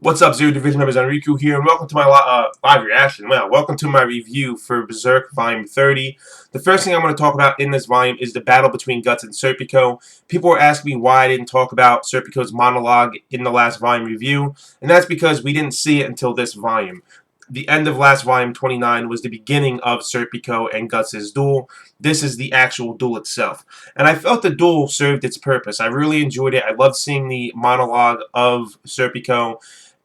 What's up, Zer0 Division Members on Riku here, and welcome to my live reaction. Well, welcome to my review for Berserk Volume 30. The first thing I want to talk about in this volume is the battle between Guts and Serpico. People were asking me why I didn't talk about Serpico's monologue in the last volume review, and that's because we didn't see it until this volume. The end of last volume 29 was the beginning of Serpico and Guts' duel. This is the actual duel itself. And I felt the duel served its purpose. I really enjoyed it. I loved seeing the monologue of Serpico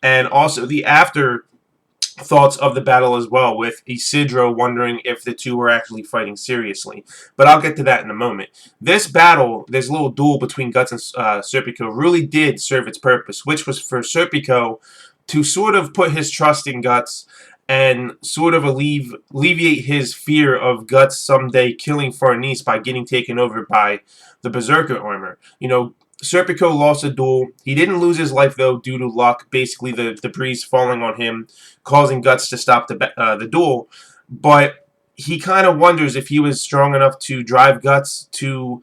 and also the afterthoughts of the battle as well, with Isidro wondering if the two were actually fighting seriously. But I'll get to that in a moment. This battle, this little duel between Guts and Serpico, really did serve its purpose, which was for Serpico to sort of put his trust in Guts and sort of alleviate his fear of Guts someday killing Farnese by getting taken over by the Berserker armor. You know, Serpico lost a duel. He didn't lose his life, though, due to luck. Basically, the debris falling on him, causing Guts to stop the duel. But he kind of wonders if he was strong enough to drive Guts to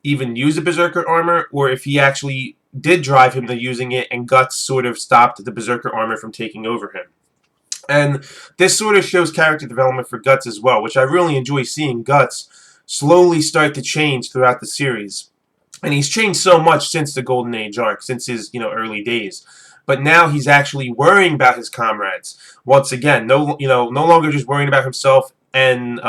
even use the Berserker armor, or if he actually did drive him to using it, and Guts sort of stopped the Berserker armor from taking over him. And this sort of shows character development for Guts as well, which I really enjoy seeing Guts slowly start to change throughout the series. And he's changed so much since the Golden Age arc, since his early days. But now he's actually worrying about his comrades. Once again, no longer just worrying about himself and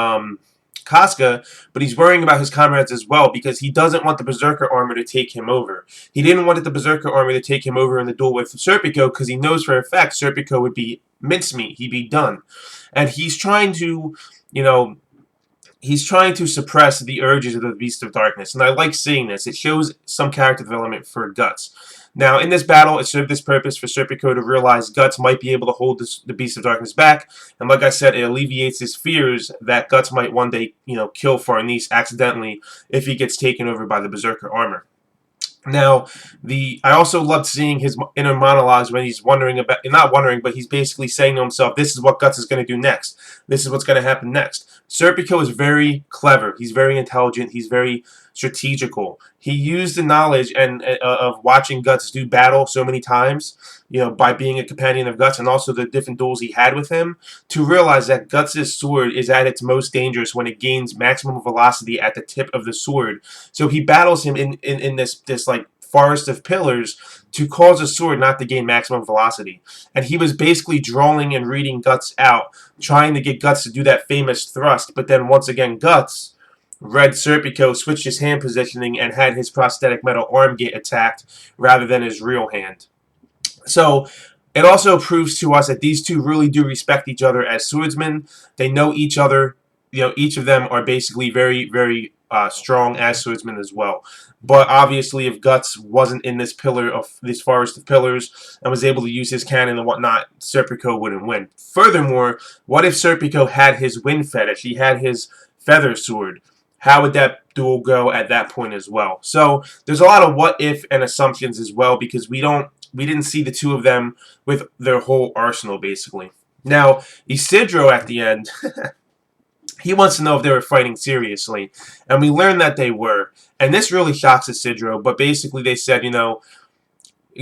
Casca, but he's worrying about his comrades as well, because he doesn't want the Berserker armor to take him over. He didn't want the Berserker armor to take him over in the duel with Serpico, because he knows for a fact Serpico would be mincemeat. He'd be done. And he's trying to, suppress the urges of the Beast of Darkness, and I like seeing this. It shows some character development for Guts. Now, in this battle, it served this purpose for Serpico to realize Guts might be able to hold the Beast of Darkness back, and like I said, it alleviates his fears that Guts might one day, kill Farnese accidentally if he gets taken over by the Berserker armor. Now, I also loved seeing his inner monologues when he's not wondering, but he's basically saying to himself, this is what Guts is going to do next. This is what's going to happen next. Serpico is very clever. He's very intelligent. He's very strategical. He used the knowledge of watching Guts do battle so many times, by being a companion of Guts, and also the different duels he had with him, to realize that Guts' sword is at its most dangerous when it gains maximum velocity at the tip of the sword. So he battles him in this like forest of pillars to cause a sword not to gain maximum velocity. And he was basically drawing and reading Guts out, trying to get Guts to do that famous thrust, but then once again Guts read Serpico, switched his hand positioning, and had his prosthetic metal arm get attacked rather than his real hand. So it also proves to us that these two really do respect each other as swordsmen. They know each other. Each of them are basically very, very strong as swordsmen as well. But obviously, if Guts wasn't in this forest of pillars and was able to use his cannon and whatnot, Serpico wouldn't win. Furthermore, what if Serpico had his wind fetish? He had his feather sword. How would that duel go at that point as well? So there's a lot of what if and assumptions as well, because we didn't see the two of them with their whole arsenal basically. Now, Isidro at the end, he wants to know if they were fighting seriously, and we learned that they were. And this really shocks Isidro, but basically they said,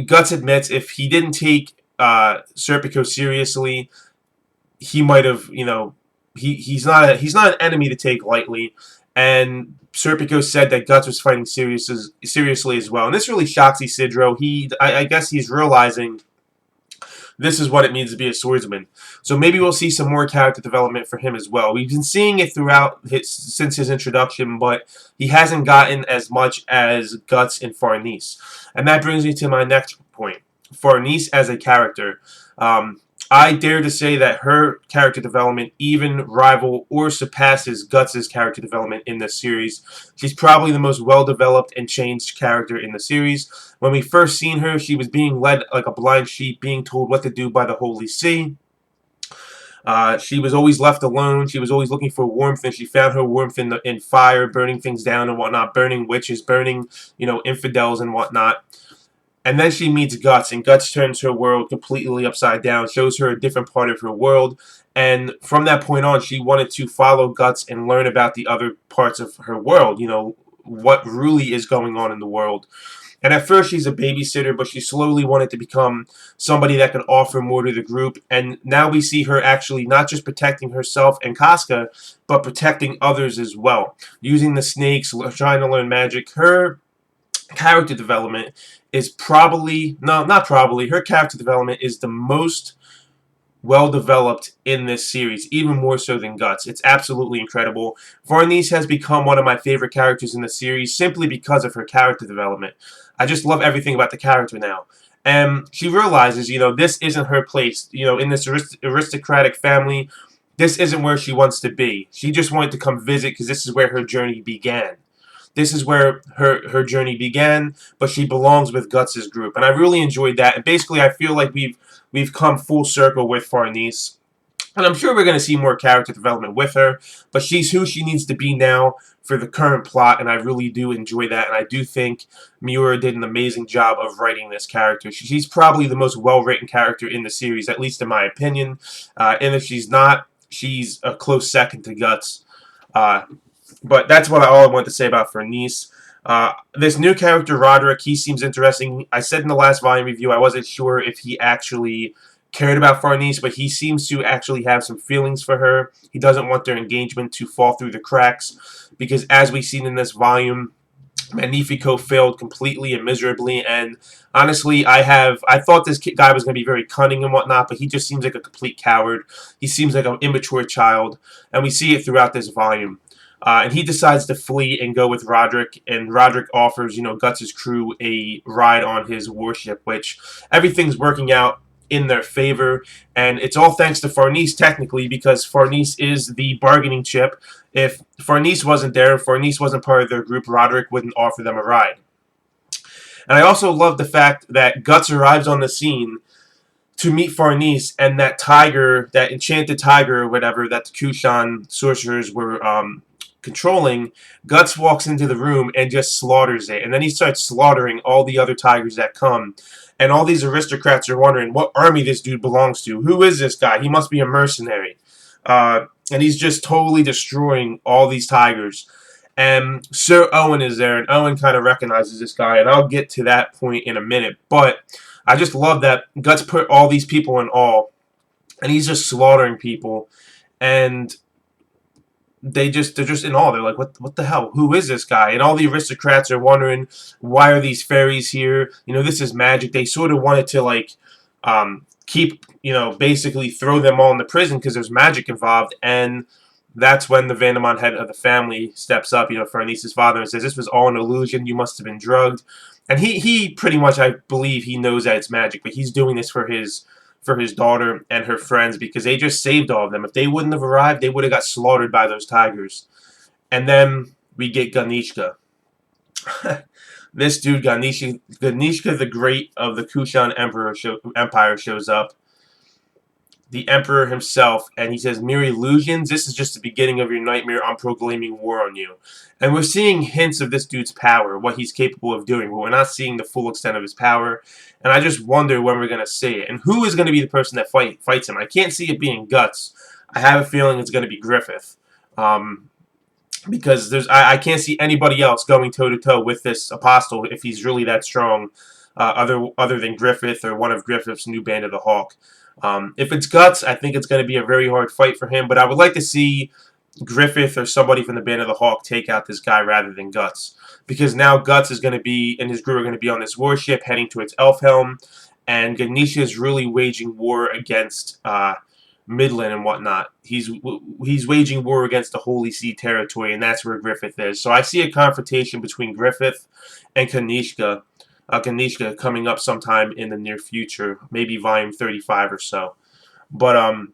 Guts admits if he didn't take Serpico seriously, he might have, he's not an enemy to take lightly. And Serpico said that Guts was fighting seriously as well. And this really shocks Isidro. I guess he's realizing this is what it means to be a swordsman. So maybe we'll see some more character development for him as well. We've been seeing it since his introduction, but he hasn't gotten as much as Guts and Farnese. And that brings me to my next point. Farnese as a character. I dare to say that her character development even rival or surpasses Guts' character development in this series. She's probably the most well-developed and changed character in the series. When we first seen her, she was being led like a blind sheep, being told what to do by the Holy See. She was always left alone. She was always looking for warmth, and she found her warmth in fire, burning things down and whatnot, burning witches, burning, infidels and whatnot. And then she meets Guts, and Guts turns her world completely upside down, shows her a different part of her world, and from that point on, she wanted to follow Guts and learn about the other parts of her world, what really is going on in the world. And at first she's a babysitter, but she slowly wanted to become somebody that could offer more to the group. And now we see her actually not just protecting herself and Casca, but protecting others as well. Using the snakes, trying to learn magic. Her character development is probably, no, not probably, her character development is the most well developed in this series, even more so than Guts. It's absolutely incredible. Farnese has become one of my favorite characters in the series simply because of her character development. I just love everything about the character now. And she realizes, this isn't her place. In this aristocratic family, this isn't where she wants to be. She just wanted to come visit because this is where her journey began. This is where her journey began, but she belongs with Guts' group. And I really enjoyed that. And basically, I feel like we've come full circle with Farnese. And I'm sure we're going to see more character development with her, but she's who she needs to be now for the current plot, and I really do enjoy that, and I do think Miura did an amazing job of writing this character. She's probably the most well-written character in the series, at least in my opinion, and if she's not, she's a close second to Guts. But that's all I want to say about Farnese. This new character, Roderick, he seems interesting. I said in the last volume review I wasn't sure if he actually cared about Farnese, but he seems to actually have some feelings for her. He doesn't want their engagement to fall through the cracks, because as we've seen in this volume, Magnifico failed completely and miserably, and honestly, I thought this guy was going to be very cunning and whatnot, but he just seems like a complete coward. He seems like an immature child, and we see it throughout this volume. And he decides to flee and go with Roderick, and Roderick offers, Guts' crew a ride on his warship, which everything's working out in their favor, and it's all thanks to Farnese technically, because Farnese is the bargaining chip. If Farnese wasn't there, if Farnese wasn't part of their group, Roderick wouldn't offer them a ride. And I also love the fact that Guts arrives on the scene to meet Farnese, and that tiger, that enchanted tiger or whatever that the Kushan sorcerers were controlling, Guts walks into the room and just slaughters it, and then he starts slaughtering all the other tigers that come. And all these aristocrats are wondering what army this dude belongs to. Who is this guy? He must be a mercenary. And he's just totally destroying all these tigers. And Sir Owen is there, and Owen kind of recognizes this guy, and I'll get to that point in a minute. But I just love that Guts put all these people in awe, and he's just slaughtering people. And they're just in awe. They're like, what the hell? Who is this guy? And all the aristocrats are wondering, why are these fairies here? This is magic. They sort of wanted to keep, basically throw them all into prison because there's magic involved. And that's when the Vandemon head of the family steps up, Farnese's father, and says, this was all an illusion. You must have been drugged. And he pretty much, I believe, he knows that it's magic, but he's doing this for his daughter and her friends, because they just saved all of them. If they wouldn't have arrived, they would have got slaughtered by those tigers. And then we get Ganishka. This dude, Ganishka the Great of the Kushan Empire shows up. The Emperor himself, and he says, mere illusions, this is just the beginning of your nightmare. I'm proclaiming war on you. And we're seeing hints of this dude's power, what he's capable of doing, but we're not seeing the full extent of his power. And I just wonder when we're going to see it. And who is going to be the person that fights him? I can't see it being Guts. I have a feeling it's going to be Griffith. Because I can't see anybody else going toe-to-toe with this apostle if he's really that strong, other than Griffith or one of Griffith's new Band of the Hawk. If it's Guts, I think it's going to be a very hard fight for him, but I would like to see Griffith or somebody from the Band of the Hawk take out this guy rather than Guts. Because now Guts is going to be, and his crew are going to be on this warship heading to its elf helm, and Ganesha is really waging war against Midland and whatnot. He's waging war against the Holy See territory, and that's where Griffith is. So I see a confrontation between Griffith and Ganishka coming up sometime in the near future, maybe volume 35 or so. But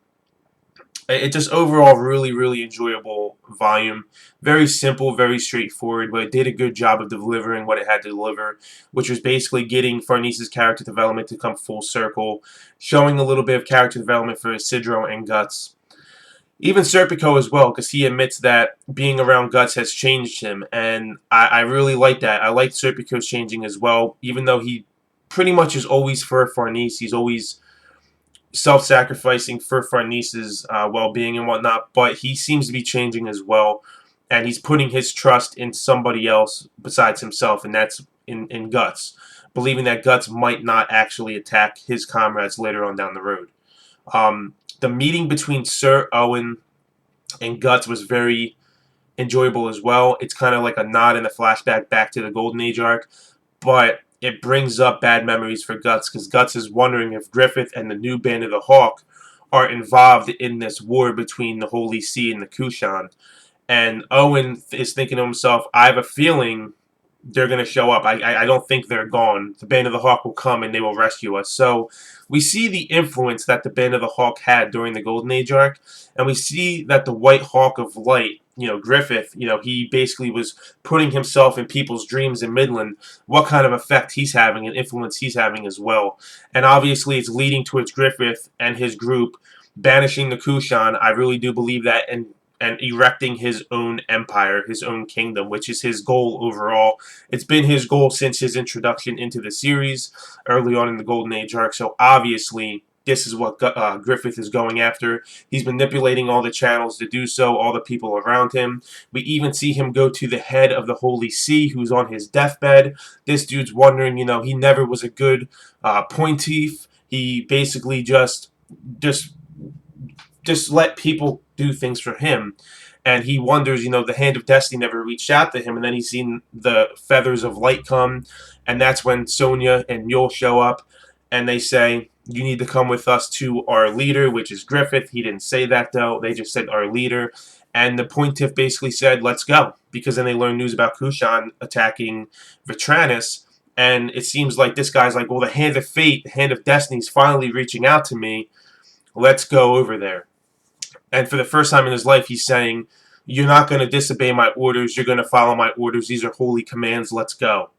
it just overall really enjoyable volume. Very simple, very straightforward, but it did a good job of delivering what it had to deliver, which was basically getting Farnese's character development to come full circle, showing a little bit of character development for Isidro and Guts. Even Serpico as well, because he admits that being around Guts has changed him, and I really like that. I like Serpico's changing as well, even though he pretty much is always for Farnese. He's always self-sacrificing for Farnese's well-being and whatnot, but he seems to be changing as well, and he's putting his trust in somebody else besides himself, and that's in Guts, believing that Guts might not actually attack his comrades later on down the road. The meeting between Sir Owen and Guts was very enjoyable as well. It's kind of like a nod in a flashback back to the Golden Age arc, but it brings up bad memories for Guts, because Guts is wondering if Griffith and the new Band of the Hawk are involved in this war between the Holy See and the Kushan. And Owen is thinking to himself, I have a feeling they're going to show up. I don't think they're gone. The Band of the Hawk will come and they will rescue us. So we see the influence that the Band of the Hawk had during the Golden Age arc, and we see that the White Hawk of Light, Griffith, he basically was putting himself in people's dreams in Midland, what kind of effect he's having and influence he's having as well. And obviously it's leading towards Griffith and his group banishing the Kushan. I really do believe that, and erecting his own empire, his own kingdom, which is his goal overall. It's been his goal since his introduction into the series early on in the Golden Age arc. So obviously this is what Griffith is going after. He's manipulating all the channels to do so, all the people around him. We even see him go to the head of the Holy See, who's on his deathbed. This dude's wondering, he never was a good pontiff. He basically just let people do things for him. And he wonders, the hand of destiny never reached out to him. And then he's seen the feathers of light come. And that's when Sonya and Mule show up. And they say, you need to come with us to our leader, which is Griffith. He didn't say that, though. They just said our leader. And the pontiff basically said, let's go. Because then they learn news about Kushan attacking Vitranis. And it seems like this guy's like, well, the hand of fate, the hand of destiny is finally reaching out to me. Let's go over there. And for the first time in his life, he's saying, you're not going to disobey my orders. You're going to follow my orders. These are holy commands. Let's go.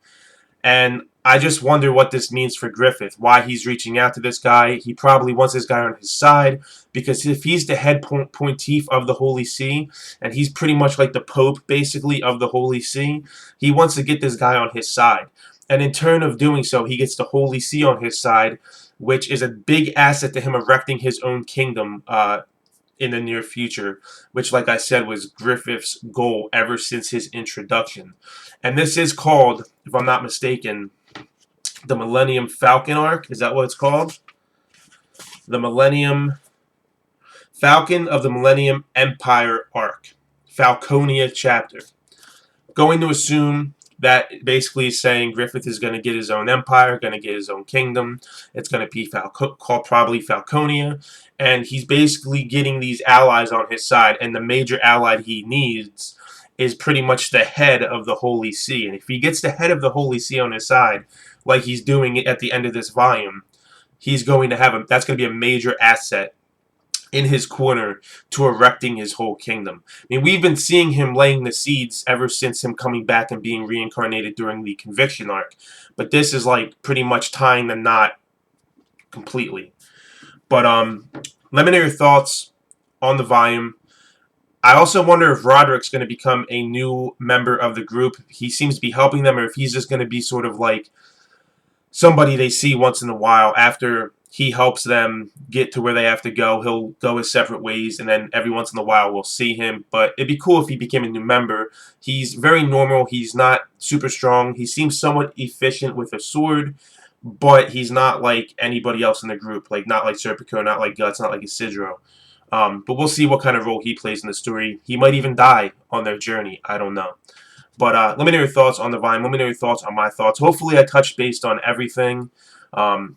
And I just wonder what this means for Griffith, why he's reaching out to this guy. He probably wants this guy on his side, because if he's the head pontiff of the Holy See, and he's pretty much like the Pope, basically, of the Holy See, he wants to get this guy on his side. And in turn of doing so, he gets the Holy See on his side, which is a big asset to him erecting his own kingdom in the near future, which, like I said, was Griffith's goal ever since his introduction. And this is called, if I'm not mistaken, the Millennium Falcon arc. Is that what it's called? The Millennium Falcon of the Millennium Empire arc. Falconia chapter. Going to assume that basically is saying Griffith is going to get his own empire, going to get his own kingdom. It's going to be called probably Falconia. And he's basically getting these allies on his side. And the major ally he needs is pretty much the head of the Holy See. And if he gets the head of the Holy See on his side, like he's doing at the end of this volume, he's going to have that's going to be a major asset in his corner to erecting his whole kingdom. I mean, we've been seeing him laying the seeds ever since him coming back and being reincarnated during the Conviction arc. But this is like pretty much tying the knot completely. But let me know your thoughts on the volume. I also wonder if Roderick's going to become a new member of the group. He seems to be helping them, or if he's just going to be sort of like somebody they see once in a while. After he helps them get to where they have to go, he'll go his separate ways, and then every once in a while we'll see him. But it'd be cool if he became a new member. He's very normal. He's not super strong. He seems somewhat efficient with a sword, but he's not like anybody else in the group. Like, not like Serpico, not like Guts, not like Isidro. But we'll see what kind of role he plays in the story. He might even die on their journey. I don't know. But let me know your thoughts on the volume. Let me know your thoughts on my thoughts. Hopefully I touched base on everything.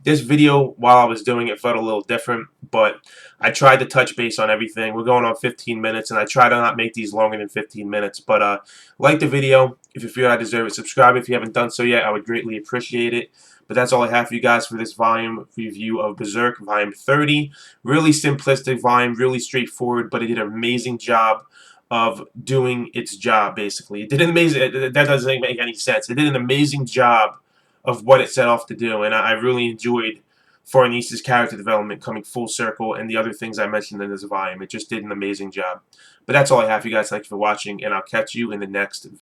This video, while I was doing it, felt a little different. But I tried to touch base on everything. We're going on 15 minutes, and I try to not make these longer than 15 minutes. But like the video. If you feel I deserve it, subscribe if you haven't done so yet. I would greatly appreciate it. But that's all I have for you guys for this volume review of Berserk, volume 30. Really simplistic volume, really straightforward, but it did an amazing job of doing its job, basically. It did an amazing, that doesn't make any sense. It did an amazing job of what it set off to do, and I really enjoyed Farnese's character development coming full circle and the other things I mentioned in this volume. It just did an amazing job. But that's all I have for you guys. Thank you for watching, and I'll catch you in the next video.